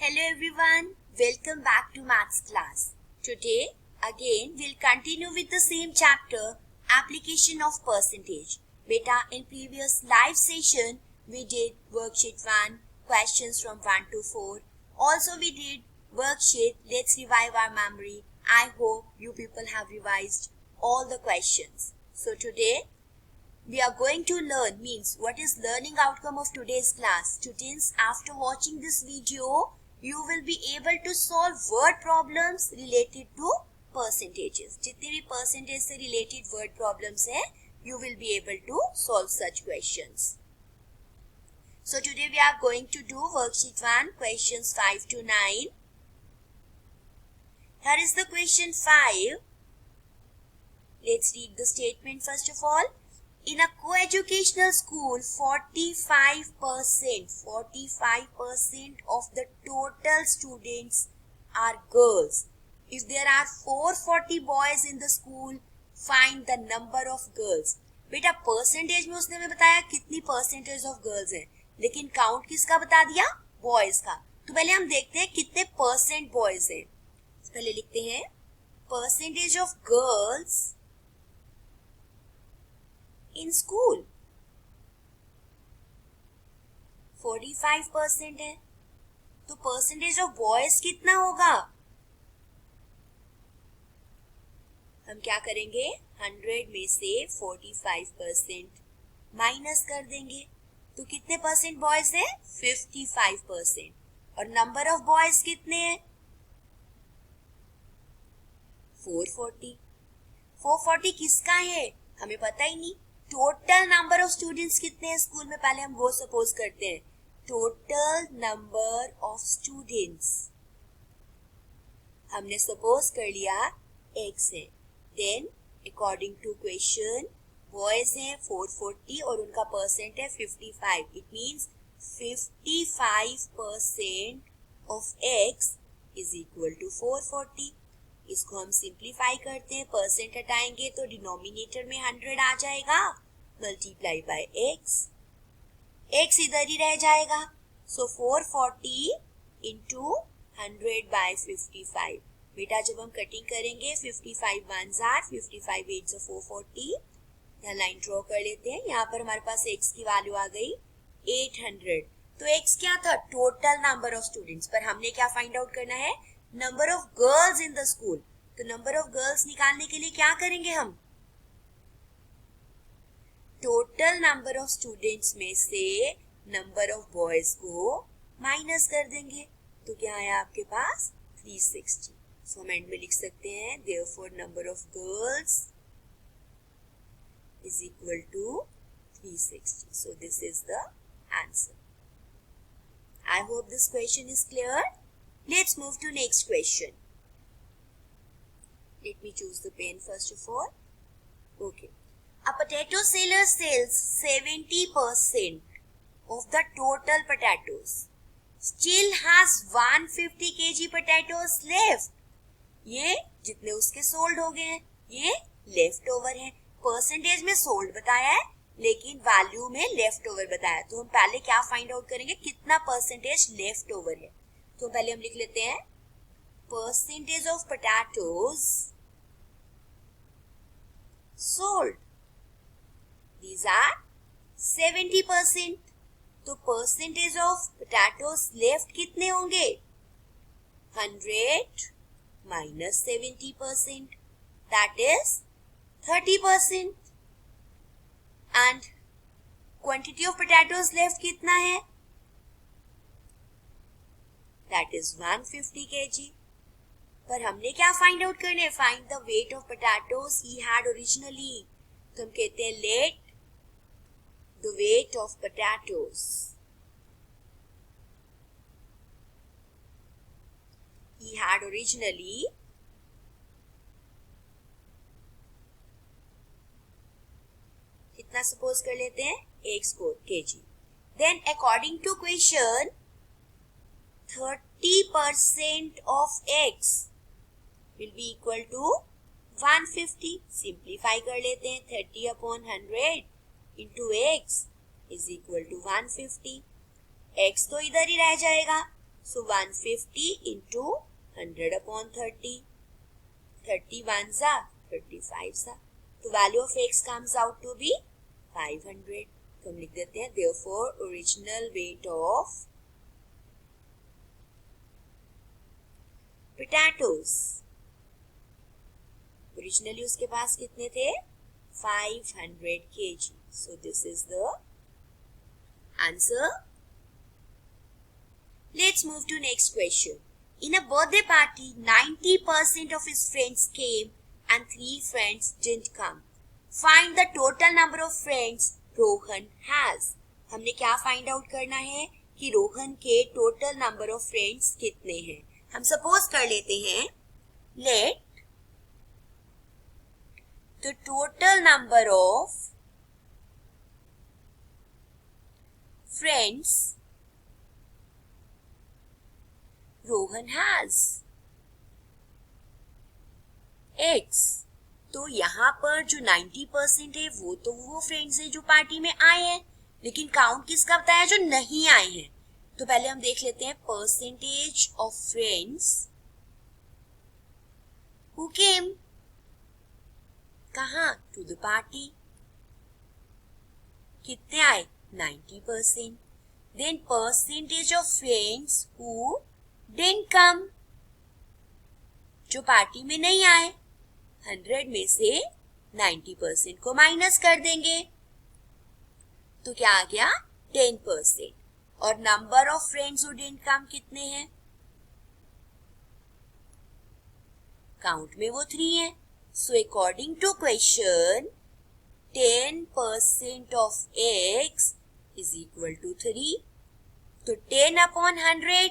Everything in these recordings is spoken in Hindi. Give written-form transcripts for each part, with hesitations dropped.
Hello everyone, welcome back to Maths class. Today again we'll continue with the same chapter, application of percentage. Beta, in previous live session we did worksheet 1, questions from 1 to 4. Also we did worksheet, let's revive our memory. I hope you people have revised all the questions. So today we are going to learn, means what is learning outcome of today's class. Students, after watching this video, you will be able to solve word problems related to percentages. जितने भी percentage से related word problems है, you will be able to solve such questions. So today we are going to do worksheet 1, questions 5 to 9. Here is the question 5. Let's read the statement first of all. In a co-educational school, 45% of the total students are girls. If there are 440 boys in the school, find the number of girls. बेटा परसेंटेज में उसने हमें बताया कितनी परसेंटेज ऑफ गर्ल्स है, लेकिन काउंट किसका बता दिया? बॉयज का. तो पहले हम देखते हैं कितने परसेंट बॉयज है. पहले लिखते हैं percentage of girls in school 45% है, तो परसेंटेज ऑफ बॉयज कितना होगा? हम क्या करेंगे? 100 में से 45% माइनस कर देंगे, तो कितने परसेंट बॉयज है? 55%. और नंबर ऑफ बॉयज कितने हैं? 440. 440 किसका है हमें पता ही नहीं. टोटल नंबर ऑफ स्टूडेंट्स कितने हैं स्कूल में, पहले हम वो सपोज करते हैं. टोटल नंबर ऑफ स्टूडेंट्स हमने सपोज कर लिया x है. Then according to question boys हैं 440 और उनका परसेंट है 55. It means 55% of x is equal to 440. इसको हम सिंप्लीफाई करते हैं, परसेंट हटाएंगे तो डिनोमिनेटर में 100 आ जाएगा, मल्टीप्लाई बाय x इधर ही रह जाएगा. सो 440 इंटू 100 बाय 55. बेटा जब हम कटिंग करेंगे 55 1s are 55 8s are 440. यहाँ लाइन ड्रॉ कर लेते हैं. यहाँ पर हमारे पास x की वैल्यू आ गई 800. तो x क्या था? Total number of students. पर हमने क्या फाइंड आउट करना है? Number of girls in the school. तो नंबर ऑफ गर्ल्स निकालने के लिए क्या करेंगे हम? टोटल नंबर ऑफ स्टूडेंट्स में से नंबर ऑफ बॉयज को माइनस कर देंगे, तो क्या है आपके पास? 360. सो हम एंड में लिख सकते हैं therefore number of girls is equal to 360. So this is the answer. I hope this question is clear. Let's move to next question. Let me choose the pen first of all. Okay. A potato seller sells 70% of the total potatoes. Still has 150 kg potatoes left. ये जितने उसके सोल्ड हो गए हैं ये लेफ्ट ओवर है. परसेंटेज में सोल्ड बताया है लेकिन वैल्यू में लेफ्ट ओवर बताया. तो हम पहले क्या फाइंड आउट करेंगे? कितना परसेंटेज लेफ्ट ओवर है. तो पहले हम लिख लेते हैं percentage of potatoes sold. These are 70%. तो परसेंटेज ऑफ पोटैटोज लेफ्ट कितने होंगे? 100 minus 70%, that is 30%. And quantity of potatoes left कितना है? That is 150 kg. पर हमने क्या फाइंड आउट करना है? Find the weight of potatoes he had originally. तो हम कहते हैं let the weight of potatoes he had originally कितना सपोज कर लेते हैं? 1 kg. Then according to question 30% of x will be equal to 150. Simplify कर लेते हैं. 30/100 into x is equal to 150. x तो इधर ही रह जाएगा. So 150 into 100 upon 30. 30 ones are 35 are. तो value of x comes out to be 500. तो हम लिख देते हैं therefore original weight of potatoes. Originally उसके पास कितने थे? 500 kg. So this is the answer. Let's move to next question. In a birthday party, 90% of his friends came and 3 friends didn't come. Find the total number of friends Rohan has. हमने क्या find out करना है कि रोहन के total number of friends कितने हैं. हम suppose कर लेते हैं, let the total number of friends Rohan has X. तो यहाँ पर जो 90% है वो फ्रेंड्स है जो पार्टी में आए हैं, लेकिन काउंट किसका बताया? जो नहीं आए हैं. तो पहले हम देख लेते हैं percentage of friends who came. कहाँ? To the party. कितने आए? 90%. Then percentage of friends who didn't come, जो पार्टी में नहीं आए. 100 में से 90% को माइनस कर देंगे तो क्या आ गया? 10%. और number of friends who didn't come कितने हैं? काउंट में वो 3 है. So according to question 10% of x is equal to 3. तो 10 upon 100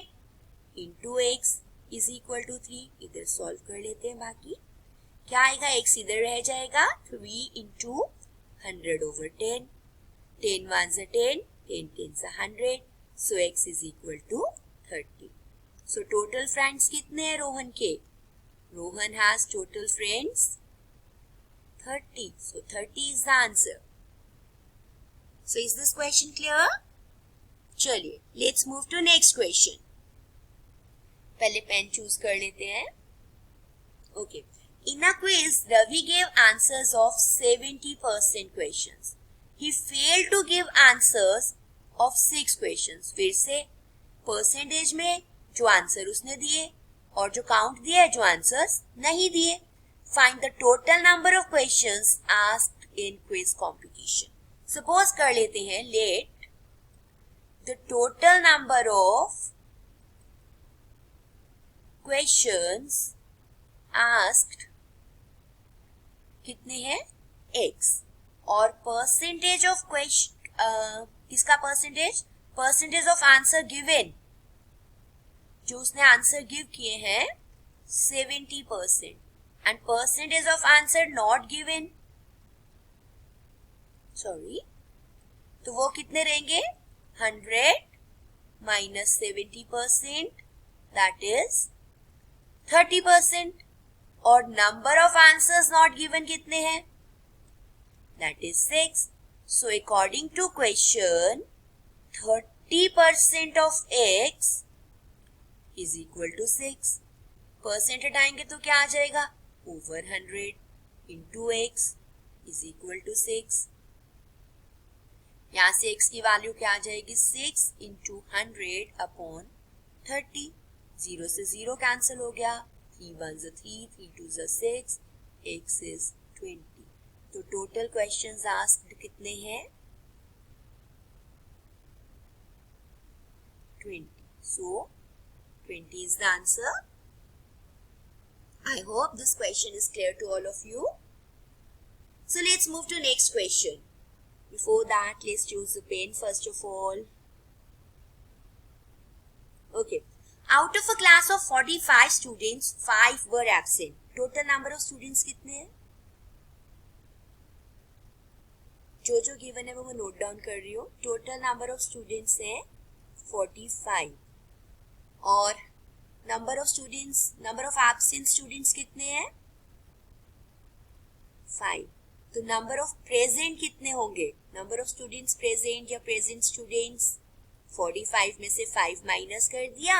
into x is equal to 3. इधर सॉल्व कर लेते हैं. बाकी क्या आएगा? x इधर रह जाएगा. 3 into 100 over 10. 10 ones are 10, 10 tens are 100. So x is equal to 30. So total friends कितने हैं रोहन के? Rohan has total friends 30. So 30 is the answer. So is this question clear? चलिए let's move to next question. पहले पेन चूज कर लेते हैं. Okay. In a quiz, Ravi gave answers of 70% questions. He failed to give answers of 6 questions. फिर से परसेंटेज में जो आंसर उसने दिए और जो काउंट दिया है जो आंसर्स नहीं दिए. Find the total number of questions asked in quiz competition. Suppose कर लेते हैं let the total number of questions asked कितने हैं? x. और परसेंटेज ऑफ क्वेश्चन किसका percentage? Percentage of answer given, जो उसने आंसर गिव किए हैं 70%. And percentage of answer not given, sorry, तो वो कितने रहेंगे? 100 माइनस 70%, दैट इज 30%. और number of answers not given कितने हैं? That is 6. So according to question 30% of x is equal to 6. Percent हटाएंगे तो क्या आ जाएगा? Over 100 into x is equal to 6. यहां से x की वैल्यू क्या आ जाएगी? 6 इंटू 100 अपॉन 30. 0 से 0 कैंसिल हो गया. 3 ones are 3, 3 twos are 6, x is 20. तो टोटल क्वेश्चंस आस्क्ड कितने हैं? 20. So 20 is the answer. I hope this question is clear to all of you. So let's move to next question. Before that, let's choose the pen first of all. Okay. Out of a class of 45 students, 5 were absent. Total number of students कितने हैं? जो गिवन है वो मैं नोट डाउन कर रही हूँ. टोटल नंबर ऑफ स्टूडेंट्स है 45 और नंबर ऑफ एब्सेंट स्टूडेंट्स कितने हैं? 5. तो नंबर ऑफ प्रेजेंट कितने होंगे? नंबर ऑफ स्टूडेंट्स प्रेजेंट या प्रेजेंट स्टूडेंट्स 45 में से 5 माइनस कर दिया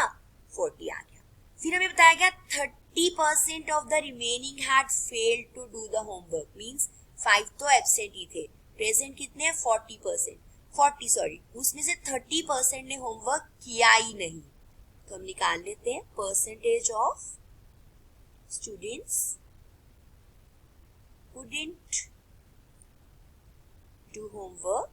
40 आ गया। फिर हमें बताया गया 30% of the remaining had failed to do the homework, means 5 तो एब्सेंट ही थे, प्रेजेंट कितने हैं 40 सॉरी, उसमें से 30% ने होमवर्क किया ही नहीं। तो हम निकाल लेते हैं percentage of students who didn't do homework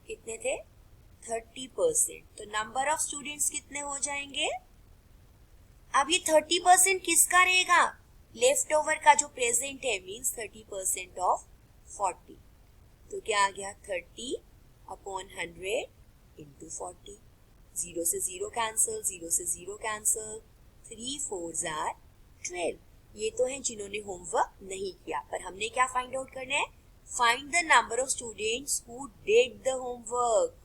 कितने थे 30%। तो नंबर ऑफ स्टूडेंट्स कितने हो जाएंगे? अब ये 30% किसका रहेगा? लेफ्ट ओवर का जो प्रेजेंट है, मीन्स 30% ऑफ 40। तो क्या आ गया 30 अपॉन 100 इंटू 40। 0 से 0 कैंसल, 0 से 0 कैंसल, 3 4s are 12। ये तो है जिन्होंने होमवर्क नहीं किया, पर हमने क्या फाइंड आउट करना है? Find the number of students who did the homework.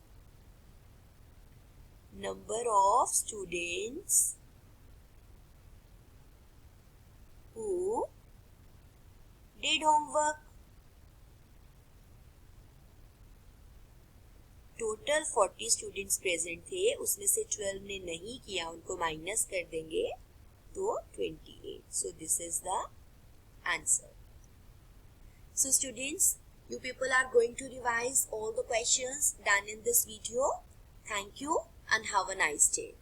Number of students who did homework. Total 40 students present थे, उसमें से 12 ने नहीं किया, उनको माइनस कर देंगे तो 28। सो this is the answer. So students, you people are going to revise all the questions done in this video. Thank you and have a nice day.